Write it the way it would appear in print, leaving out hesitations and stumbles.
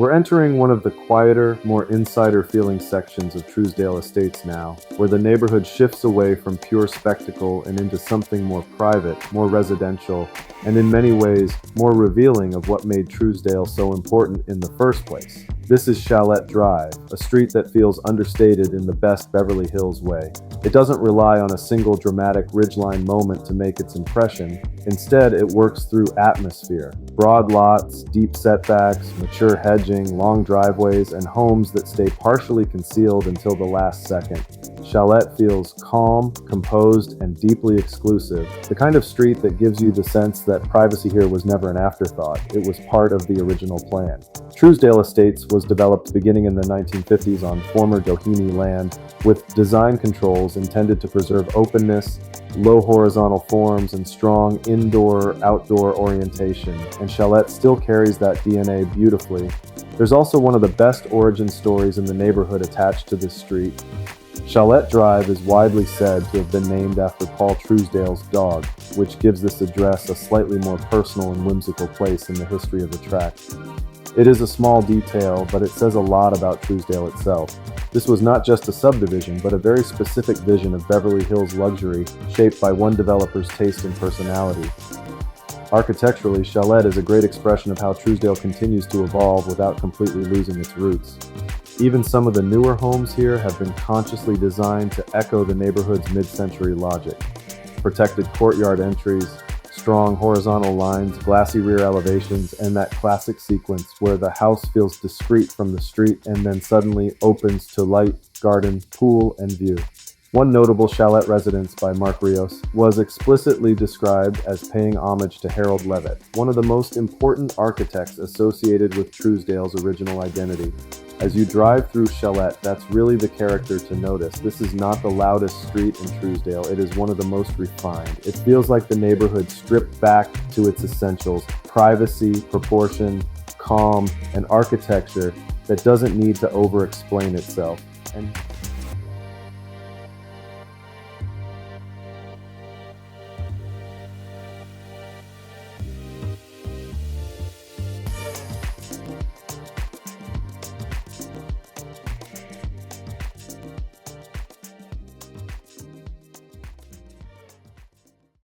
We're entering one of the quieter, more insider-feeling sections of Trousdale Estates now, where the neighborhood shifts away from pure spectacle and into something more private, more residential, and in many ways, more revealing of what made Trousdale so important in the first place. This is Chalette Drive, a street that feels understated in the best Beverly Hills way. It doesn't rely on a single dramatic ridgeline moment to make its impression. Instead, it works through atmosphere. Broad lots, deep setbacks, mature hedging, long driveways, and homes that stay partially concealed until the last second. Chalette feels calm, composed, and deeply exclusive, the kind of street that gives you the sense that privacy here was never an afterthought. It was part of the original plan. Trousdale Estates was developed beginning in the 1950s on former Doheny land, with design controls intended to preserve openness, low horizontal forms, and strong indoor-outdoor orientation, and Chalette still carries that DNA beautifully. There's also one of the best origin stories in the neighborhood attached to this street. Chalette Drive is widely said to have been named after Paul Trousdale's dog, which gives this address a slightly more personal and whimsical place in the history of the tract. It is a small detail, but it says a lot about Trousdale itself. This was not just a subdivision, but a very specific vision of Beverly Hills luxury, shaped by one developer's taste and personality. Architecturally, Chalette is a great expression of how Trousdale continues to evolve without completely losing its roots. Even some of the newer homes here have been consciously designed to echo the neighborhood's mid-century logic. Protected courtyard entries, strong horizontal lines, glassy rear elevations, and that classic sequence where the house feels discreet from the street and then suddenly opens to light, garden, pool, and view. One notable Chalette residence by Mark Rios was explicitly described as paying homage to Harold Levitt, one of the most important architects associated with Trousdale's original identity. As you drive through Chalette, that's really the character to notice. This is not the loudest street in Trousdale. It is one of the most refined. It feels like the neighborhood stripped back to its essentials: privacy, proportion, calm, and architecture that doesn't need to over-explain itself. And